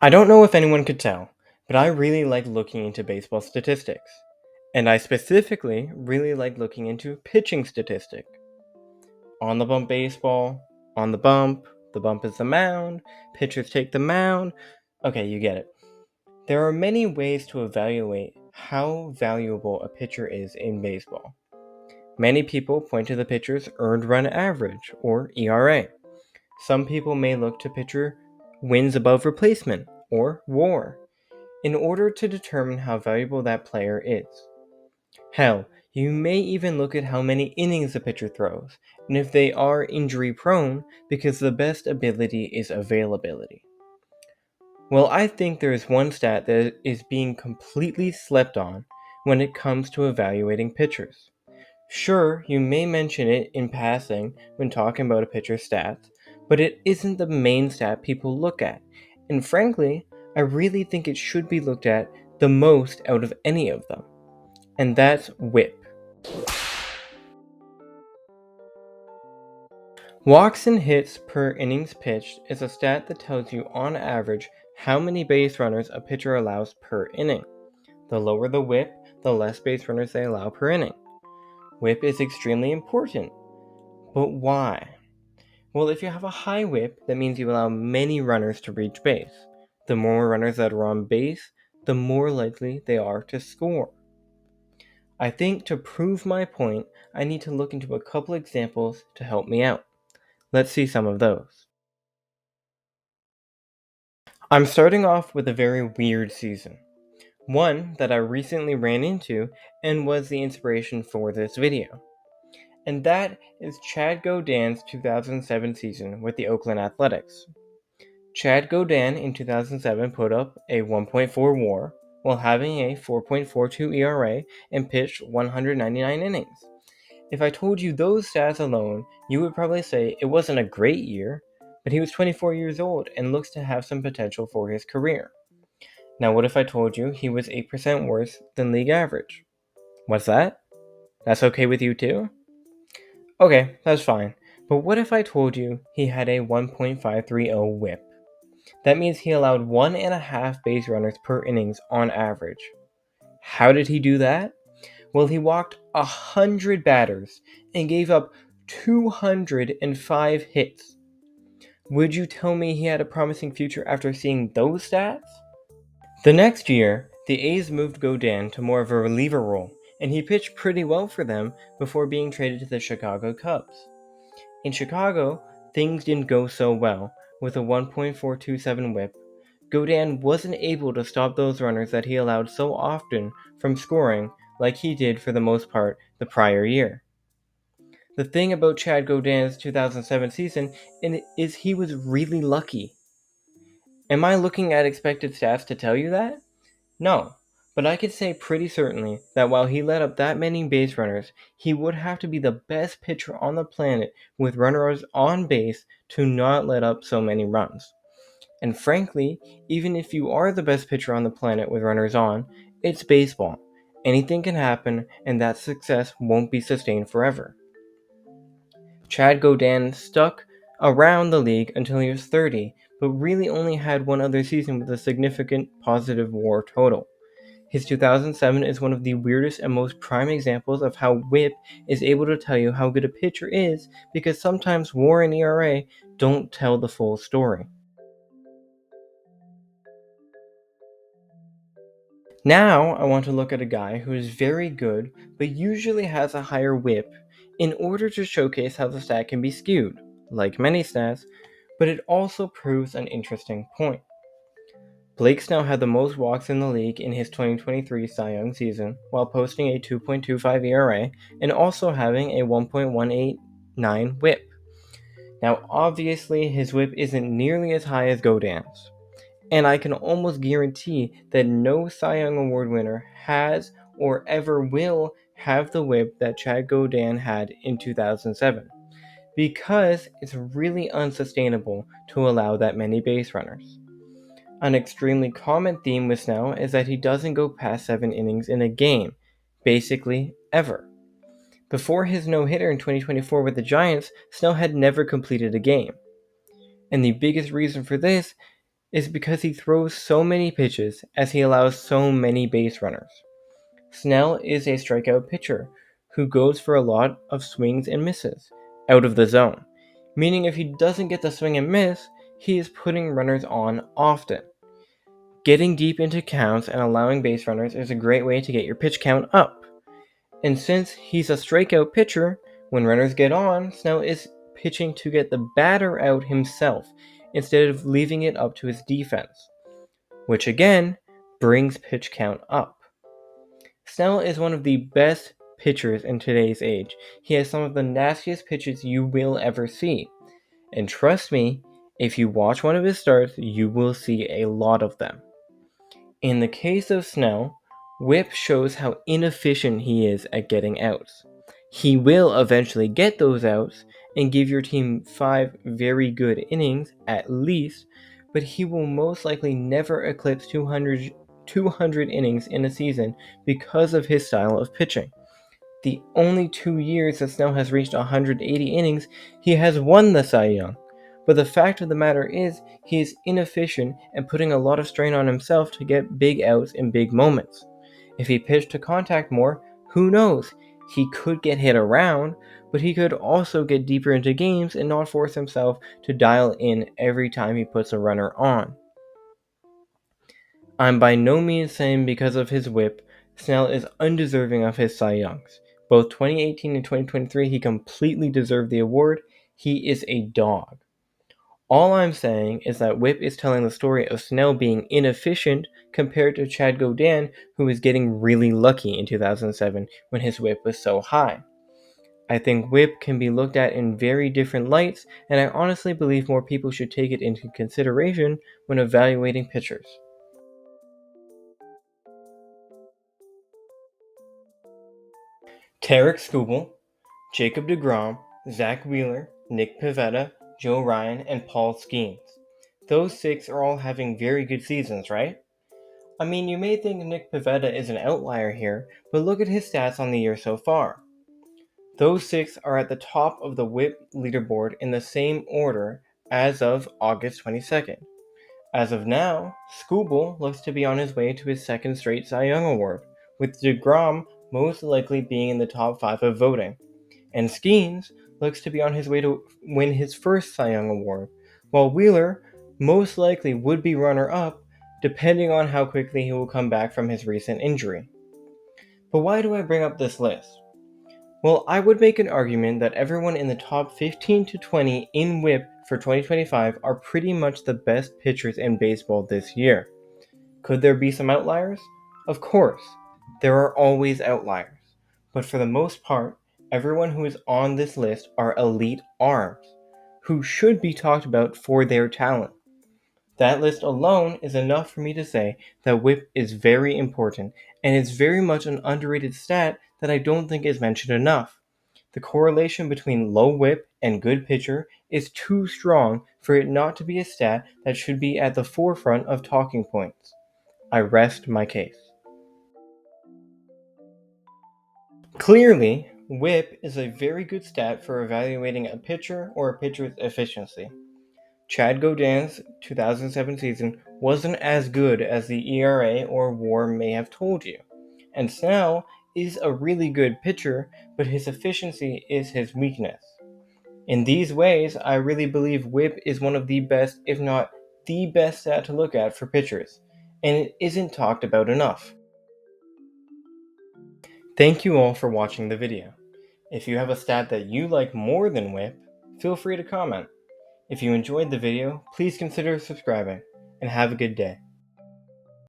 I don't know if anyone could tell, but I really like looking into baseball statistics. And I specifically really like looking into pitching statistic. On the bump baseball, on the bump is the mound, pitchers take the mound. Okay, you get it. There are many ways to evaluate how valuable a pitcher is in baseball. Many people point to the pitcher's earned run average, or ERA. Some people may look to pitcher wins above replacement, or WAR, in order to determine how valuable that player is. Hell, you may even look at how many innings a pitcher throws, and if they are injury prone, because the best ability is availability. Well, I think there is one stat that is being completely slept on when it comes to evaluating pitchers. Sure, you may mention it in passing when talking about a pitcher's stats, but it isn't the main stat people look at, and frankly, I really think it should be looked at the most out of any of them, and that's WHIP. Walks and hits per innings pitched is a stat that tells you on average how many base runners a pitcher allows per inning. The lower the WHIP, the less base runners they allow per inning. WHIP is extremely important, but why? Well, if you have a high WHIP, that means you allow many runners to reach base. The more runners that are on base, the more likely they are to score. I think to prove my point, I need to look into a couple examples to help me out. Let's see some of those. I'm starting off with a very weird season. One that I recently ran into and was the inspiration for this video. And that is Chad Godin's 2007 season with the Oakland Athletics. Chad Godin in 2007 put up a 1.4 WAR while having a 4.42 ERA and pitched 199 innings. If I told you those stats alone, you would probably say it wasn't a great year, but he was 24 years old and looks to have some potential for his career. Now, what if I told you he was 8% worse than league average? What's that? That's okay with you too? Okay, that's fine. But what if I told you he had a 1.530 whip? That means he allowed 1.5 base runners per innings on average. How did he do that? Well, he walked 100 batters and gave up 205 hits. Would you tell me he had a promising future after seeing those stats? The next year, the A's moved Godin to more of a reliever role, and he pitched pretty well for them before being traded to the Chicago Cubs. In Chicago, things didn't go so well, with a 1.427 whip. Godin wasn't able to stop those runners that he allowed so often from scoring like he did for the most part the prior year. The thing about Chad Godin's 2007 season is he was really lucky. Am I looking at expected stats to tell you that? No, but I could say pretty certainly that while he let up that many base runners, he would have to be the best pitcher on the planet with runners on base to not let up so many runs. And frankly, even if you are the best pitcher on the planet with runners on, it's baseball. Anything can happen, and that success won't be sustained forever. Chad Godin stuck around the league until he was 30, but really only had one other season with a significant positive WAR total. His 2007 is one of the weirdest and most prime examples of how WHIP is able to tell you how good a pitcher is, because sometimes WAR and ERA don't tell the full story. Now I want to look at a guy who is very good but usually has a higher WHIP in order to showcase how the stat can be skewed, like many stats, but it also proves an interesting point. Blake Snell had the most walks in the league in his 2023 Cy Young season, while posting a 2.25 ERA and also having a 1.189 whip. Now, obviously, his whip isn't nearly as high as Godin's, and I can almost guarantee that no Cy Young Award winner has or ever will have the whip that Chad Godin had in 2007, because it's really unsustainable to allow that many base runners. An extremely common theme with Snell is that he doesn't go past 7 innings in a game, basically ever. Before his no-hitter in 2024 with the Giants, Snell had never completed a game. And the biggest reason for this is because he throws so many pitches as he allows so many base runners. Snell is a strikeout pitcher who goes for a lot of swings and misses out of the zone, meaning if he doesn't get the swing and miss, he is putting runners on often. Getting deep into counts and allowing base runners is a great way to get your pitch count up. And since he's a strikeout pitcher, when runners get on, Snell is pitching to get the batter out himself instead of leaving it up to his defense, which again brings pitch count up. Snell is one of the best pitchers in today's age. He has some of the nastiest pitches you will ever see. And trust me, if you watch one of his starts, you will see a lot of them. In the case of Snell, whip shows how inefficient he is at getting outs. He will eventually get those outs and give your team 5 very good innings at least, but he will most likely never eclipse 200 innings in a season because of his style of pitching. The only 2 years that Snell has reached 180 innings, he has won the Cy Young. But the fact of the matter is, he is inefficient and putting a lot of strain on himself to get big outs in big moments. If he pitched to contact more, who knows? He could get hit around, but he could also get deeper into games and not force himself to dial in every time he puts a runner on. I'm by no means saying because of his whip, Snell is undeserving of his Cy Youngs. Both 2018 and 2023, he completely deserved the award. He is a dog. All I'm saying is that whip is telling the story of Snell being inefficient compared to Chad Godin, who was getting really lucky in 2007 when his whip was so high. I think whip can be looked at in very different lights, and I honestly believe more people should take it into consideration when evaluating pitchers. Tarek Skubal, Jacob deGrom, Zach Wheeler, Nick Pivetta, Joe Ryan, and Paul Skeens. Those 6 are all having very good seasons, right? I mean, you may think Nick Pivetta is an outlier here, but look at his stats on the year so far. Those 6 are at the top of the whip leaderboard in the same order as of August 22nd. As of now, Skubal looks to be on his way to his second straight Cy Young Award, with deGrom most likely being in the top 5 of voting. And Skeens looks to be on his way to win his first Cy Young Award, while Wheeler most likely would be runner-up depending on how quickly he will come back from his recent injury. But why do I bring up this list? Well, I would make an argument that everyone in the top 15 to 20 in WHIP for 2025 are pretty much the best pitchers in baseball this year. Could there be some outliers? Of course, there are always outliers. But for the most part, everyone who is on this list are elite arms, who should be talked about for their talent. That list alone is enough for me to say that whip is very important, and it's very much an underrated stat that I don't think is mentioned enough. The correlation between low whip and good pitcher is too strong for it not to be a stat that should be at the forefront of talking points. I rest my case. Clearly, whip is a very good stat for evaluating a pitcher or a pitcher's efficiency. Chad Godin's 2007 season wasn't as good as the ERA or WAR may have told you, and Snell is a really good pitcher, but his efficiency is his weakness. In these ways, I really believe whip is one of the best, if not the best stat to look at for pitchers, and it isn't talked about enough. Thank you all for watching the video. If you have a stat that you like more than whip, feel free to comment. If you enjoyed the video, please consider subscribing, and have a good day.